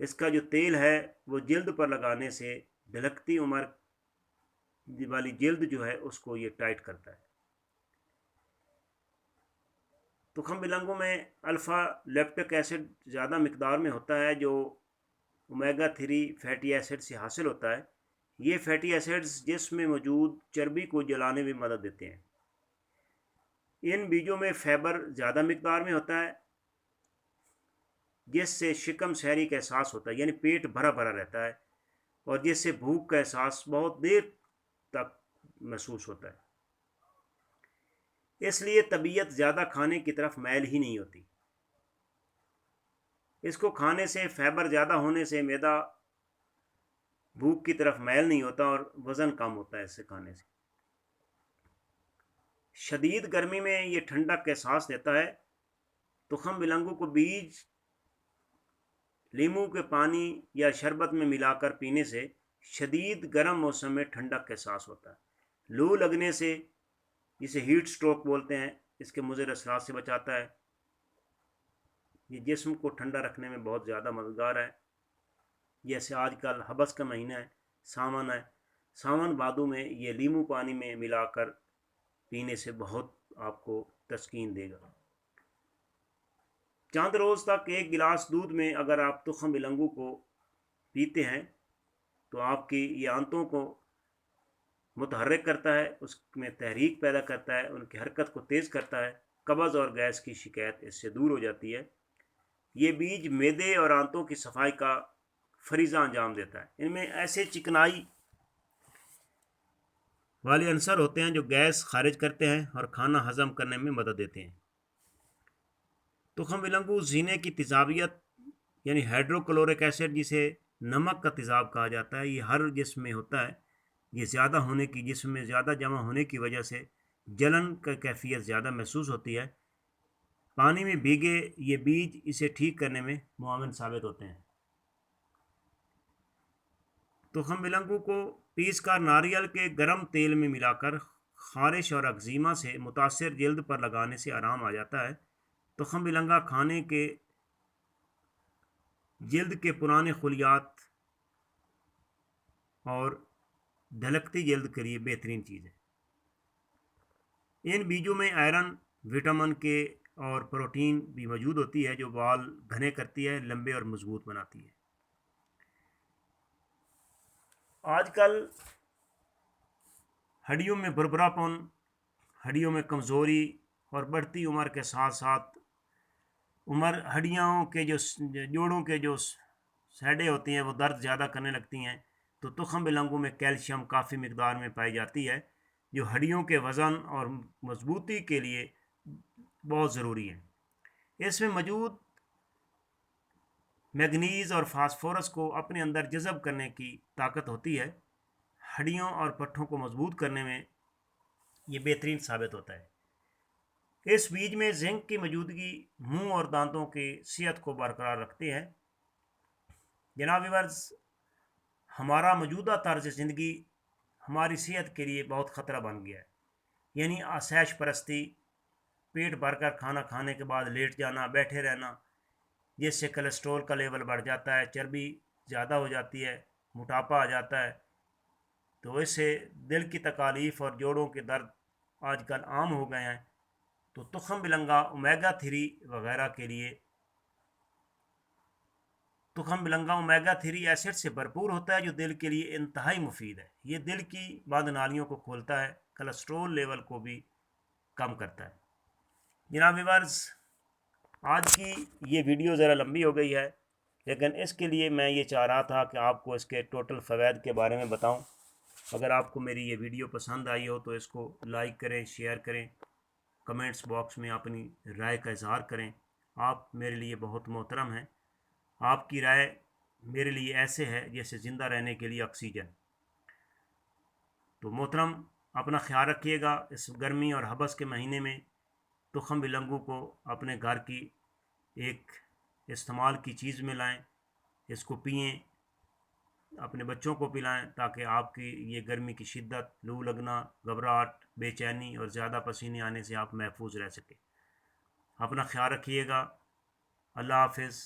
اس کا جو تیل ہے وہ جلد پر لگانے سے ڈھلکتی عمر والی جلد جو ہے اس کو یہ ٹائٹ کرتا ہے۔ تخم ملنگوں میں الفا لیپٹک ایسڈ زیادہ مقدار میں ہوتا ہے جو اومیگا 3 فیٹی ایسڈ سے حاصل ہوتا ہے۔ یہ فیٹی ایسڈز جسم میں موجود چربی کو جلانے میں مدد دیتے ہیں۔ ان بیجوں میں فائبر زیادہ مقدار میں ہوتا ہے جس سے شکم سیری کا احساس ہوتا ہے، یعنی پیٹ بھرا بھرا رہتا ہے، اور جس سے بھوک کا احساس بہت دیر تک محسوس ہوتا ہے۔ اس لیے طبیعت زیادہ کھانے کی طرف میل ہی نہیں ہوتی۔ اس کو کھانے سے فائبر زیادہ ہونے سے معدہ بھوک کی طرف میل نہیں ہوتا اور وزن کم ہوتا ہے اس سے کھانے سے۔ شدید گرمی میں یہ ٹھنڈک کا احساس دیتا ہے۔ تخم ملنگوں کو بیج لیموں کے پانی یا شربت میں ملا کر پینے سے شدید گرم موسم میں ٹھنڈک کا احساس ہوتا ہے۔ لو لگنے سے، جسے ہیٹ سٹروک بولتے ہیں، اس کے مضر اثرات سے بچاتا ہے۔ یہ جسم کو ٹھنڈا رکھنے میں بہت زیادہ مددگار ہے۔ جیسے آج کل حبس کا مہینہ ہے، ساون ہے، ساون بھادو میں یہ لیموں پانی میں ملا کر پینے سے بہت آپ کو تسکین دے گا۔ چند روز تک ایک گلاس دودھ میں اگر آپ تخم ملنگوں کو پیتے ہیں تو آپ کی یہ آنتوں کو متحرک کرتا ہے، اس میں تحریک پیدا کرتا ہے، ان کی حرکت کو تیز کرتا ہے۔ قبض اور گیس کی شکایت اس سے دور ہو جاتی ہے۔ یہ بیج معدے اور آنتوں کی صفائی کا فریضہ انجام دیتا ہے۔ ان میں ایسے چکنائی والے عنصر ہوتے ہیں جو گیس خارج کرتے ہیں اور کھانا ہضم کرنے میں مدد دیتے ہیں۔ تخم ملنگو سینے کی تیزابیت یعنی ہائیڈروکلورک ایسڈ، جسے نمک کا تیزاب کہا جاتا ہے، یہ ہر جسم میں ہوتا ہے۔ یہ زیادہ ہونے کی، جسم میں زیادہ جمع ہونے کی وجہ سے جلن کا کیفیت زیادہ محسوس ہوتی ہے۔ پانی میں بھیگے یہ بیج اسے ٹھیک کرنے میں معاون ثابت ہوتے ہیں۔ تخم ملنگو کو پیس کر ناریل کے گرم تیل میں ملا کر خارش اور اگزیما سے متاثر جلد پر لگانے سے آرام آ جاتا ہے۔ تخم ملنگا کھانے کے جلد کے پرانے خلیات اور دھلکتی جلد کے لیے بہترین چیز ہے۔ ان بیجوں میں آئرن، وٹامن کے اور پروٹین بھی موجود ہوتی ہے جو بال گھنے کرتی ہے، لمبے اور مضبوط بناتی ہے۔ آج کل ہڈیوں میں بھربھرا پن، ہڈیوں میں کمزوری اور بڑھتی عمر کے ساتھ ساتھ ہڈیوں کے جوڑوں کے جو سیڑیں ہوتی ہیں وہ درد زیادہ کرنے لگتی ہیں۔ تو تخم ملنگوں میں کیلشیم کافی مقدار میں پائی جاتی ہے جو ہڈیوں کے وزن اور مضبوطی کے لیے بہت ضروری ہے۔ اس میں موجود میگنیز اور فاسفورس کو اپنے اندر جذب کرنے کی طاقت ہوتی ہے۔ ہڈیوں اور پٹھوں کو مضبوط کرنے میں یہ بہترین ثابت ہوتا ہے۔ اس بیج میں زنک کی موجودگی منہ اور دانتوں کی صحت کو برقرار رکھتے ہیں۔ جناب ویورز، ہمارا موجودہ طرز زندگی ہماری صحت کے لیے بہت خطرہ بن گیا ہے، یعنی آسائش پرستی، پیٹ بھر کر کھانا کھانے کے بعد لیٹ جانا، بیٹھے رہنا، جس سے کولیسٹرول کا لیول بڑھ جاتا ہے، چربی زیادہ ہو جاتی ہے، موٹاپا آ جاتا ہے۔ تو اس سے دل کی تکالیف اور جوڑوں کے درد آج کل عام ہو گئے ہیں۔ تو تخم ملنگا اومیگا 3 وغیرہ کے لیے، تخم ملنگا اومیگا 3 ایسڈ سے بھرپور ہوتا ہے جو دل کے لیے انتہائی مفید ہے۔ یہ دل کی بند نالیوں کو کھولتا ہے، کولیسٹرول لیول کو بھی کم کرتا ہے۔ جناب ویورز، آج کی یہ ویڈیو ذرا لمبی ہو گئی ہے، لیکن اس کے لیے میں یہ چاہ رہا تھا کہ آپ کو اس کے ٹوٹل فوائد کے بارے میں بتاؤں۔ اگر آپ کو میری یہ ویڈیو پسند آئی ہو تو اس کو لائک کریں، شیئر کریں، کمنٹس باکس میں اپنی رائے کا اظہار کریں۔ آپ میرے لیے بہت محترم ہیں۔ آپ کی رائے میرے لیے ایسے ہے جیسے زندہ رہنے کے لیے آکسیجن۔ تو محترم، اپنا خیال رکھیے گا۔ اس گرمی اور حبس کے مہینے میں تخم ملنگوں کو اپنے گھر کی ایک استعمال کی چیز میں لائیں، اس کو پئیں، اپنے بچوں کو پلائیں تاکہ آپ کی یہ گرمی کی شدت، لو لگنا، گھبراہٹ، بے چینی اور زیادہ پسینے آنے سے آپ محفوظ رہ سکیں۔ اپنا خیال رکھیے گا۔ اللہ حافظ۔